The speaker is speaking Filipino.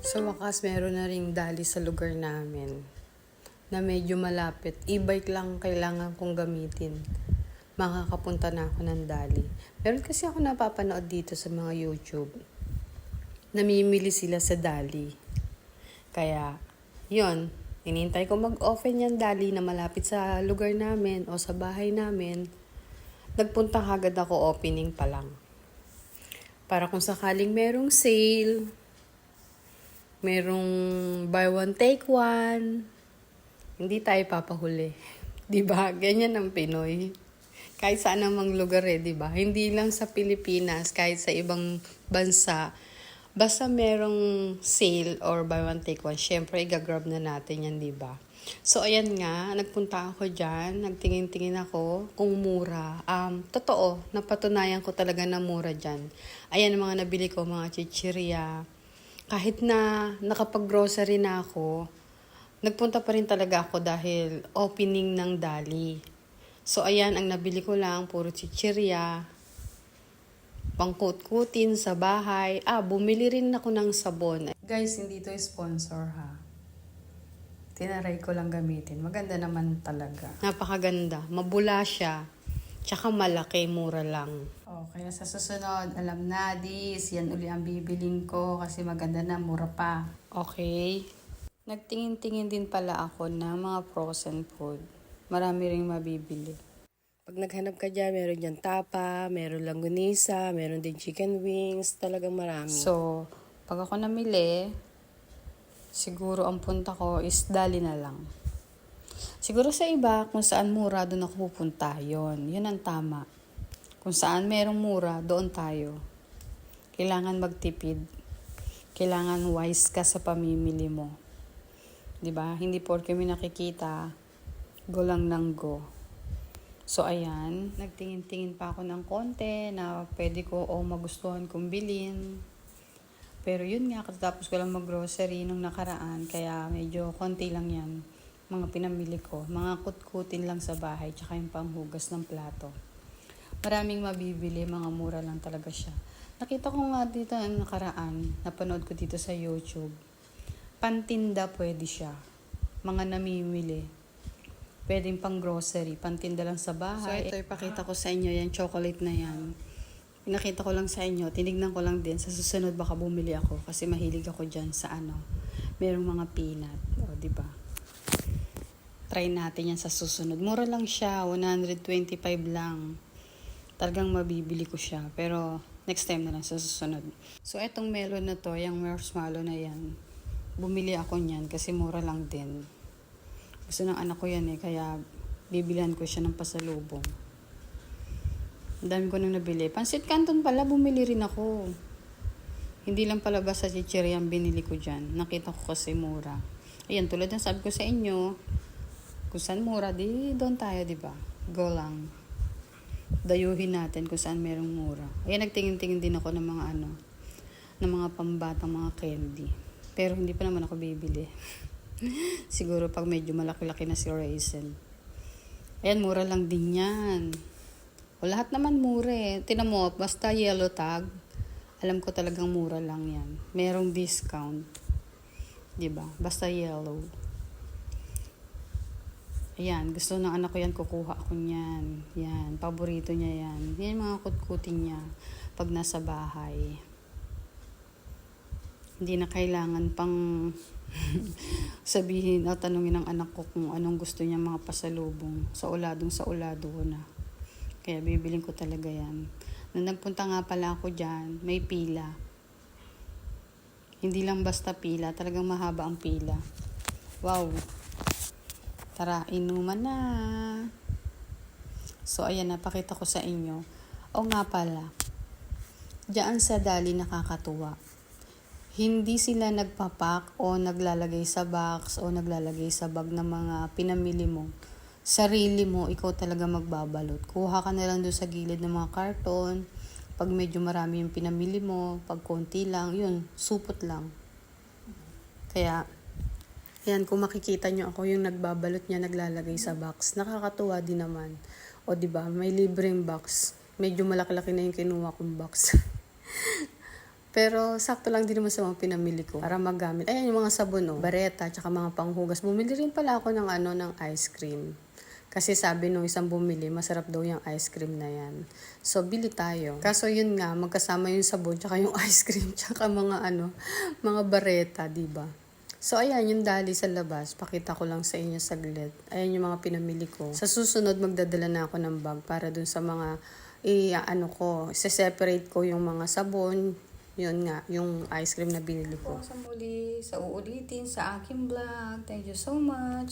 Sa wakas, meron na ring dali sa lugar namin na medyo malapit. E-bike lang kailangan kong gamitin. Makakapunta na ako ng dali. Meron kasi ako napapanood dito sa mga YouTube. Namimili sila sa dali. Kaya, yon, inintay ko mag-open yung dali na malapit sa lugar namin o sa bahay namin. Nagpunta agad ako opening pa lang. Para kung sakaling merong sale, merong buy one take one, hindi tayo papahuli. 'Di ba? Ganyan ang Pinoy. Kahit saan namang lugar 'di ba? Hindi lang sa Pilipinas, kahit sa ibang bansa, basta merong sale or buy one take one, syempre i-grab na natin 'yan, 'di ba? So ayan nga, nagpunta ako diyan, nagtingin-tingin ako kung mura. Totoo, napatunayan ko talaga na mura diyan. Ayan ang mga nabili ko, mga chichirya. Kahit na nakapag-grocery na ako, nagpunta pa rin talaga ako dahil opening ng dali. So ayan, ang nabili ko lang, puro chichirya, pangkut-kutin sa bahay. Bumili rin ako ng sabon. Guys, hindi to sponsor ha. Tinaray ko lang gamitin. Maganda naman talaga. Napakaganda. Mabula siya. Tsaka malaki, mura lang. Kaya sa susunod, alam na, yan uli ang bibilin ko kasi maganda na, mura pa. Okay. Nagtingin-tingin din pala ako na mga frozen food. Marami ring mabibili. Pag naghanap ka dyan, meron dyan tapa, meron langganisa, meron din chicken wings, talagang marami. So, pag ako namili, siguro ang punta ko is dali na lang. Siguro sa iba, kung saan mura, doon ako pupunta. Yun ang tama. Kung saan merong mura, doon tayo. Kailangan magtipid. Kailangan wise ka sa pamimili mo. 'Di ba? Hindi porke may nakikita, go lang nang go. So ayan, nagtingin-tingin pa ako ng konti na pwede ko o magustuhan kong bilhin. Pero yun nga, katapos ko lang mag-grocery nung nakaraan, kaya medyo konti lang yan. Mga pinamili ko, mga kutkutin lang sa bahay, tsaka yung panghugas ng plato. Maraming mabibili, mga mura lang talaga siya. Nakita ko nga dito ang nakaraan, napanood ko dito sa YouTube. Pantinda pwede siya. Mga namimili. Pwedeng pang grocery, pantinda lang sa bahay. So ito ipakita ko sa inyo, yan chocolate na yan. Pinakita ko lang sa inyo, tinignan ko lang din. Sa susunod baka bumili ako kasi mahilig ako dyan sa merong mga peanut. Diba? Try natin yan sa susunod. Mura lang siya, 125 lang. Talagang mabibili ko siya. Pero next time na lang sa susunod. So etong melon na to, yung marshmallow na yan. Bumili ako niyan kasi mura lang din. Gusto ng anak ko yan kaya bibilihan ko siya ng pasalubong. Ang dami ko nang nabili. Pansit Canton pala, bumili rin ako. Hindi lang pala basta chichirya ang binili ko dyan. Nakita ko kasi mura. Ayan, tulad ng sabi ko sa inyo, kung saan mura, doon tayo, diba? Go lang. Dayuhin natin kung saan merong mura. Ayan, nagtingin-tingin din ako ng mga ng mga pambatang mga candy. Pero hindi pa naman ako bibili. Siguro pag medyo malaki-laki na si Raisin. Ayan, mura lang din yan. O lahat naman mura Tinan mo, basta yellow tag, alam ko talagang mura lang yan. Merong discount. 'Di ba? Basta yellow. Ayan, gusto ng anak ko yan, kukuha ako niyan. Yan, paborito niya yan. Yan yung mga kutkutin niya pag nasa bahay. Hindi na kailangan pang sabihin o tanungin ng anak ko kung anong gusto niya mga pasalubong. Sa ulado ko na. Kaya bibiling ko talaga yan. Nung nagpunta nga pala ako dyan, may pila. Hindi lang basta pila, talagang mahaba ang pila. Wow! Tara, inuman na! So ayan, napakita ko sa inyo. O nga pala, dyan sa dali nakakatuwa. Hindi sila nagpapak o naglalagay sa box o naglalagay sa bag ng mga pinamili mo. Sarili mo, ikaw talaga magbabalot. Kuha ka na lang doon sa gilid ng mga karton. Pag medyo marami yung pinamili mo, pag konti lang, yun, supot lang. Kaya, yan, kung makikita nyo ako yung nagbabalot niya, naglalagay sa box. Nakakatuwa din naman. O diba, may libreng box. Medyo malaki-laki na yung kinuha kong box. Pero sakto lang din naman sa mga pinamili ko para magamit. Ayan yung mga sabon, oh, bareta, tsaka mga panghugas. Bumili rin pala ako ng ice cream. Kasi sabi nung isang bumili, masarap daw yung ice cream na yan. So, bili tayo. Kaso yun nga, magkasama yung sabon, tsaka yung ice cream, tsaka mga bareta, diba? So, ayan, yung dali sa labas. Pakita ko lang sa inyo saglit. Ayan yung mga pinamili ko. Sa susunod, magdadala na ako ng bag para dun sa mga, separate ko yung mga sabon. Yun nga, yung ice cream na binili ko. Sa muli, sa uulitin sa aking vlog. Thank you so much.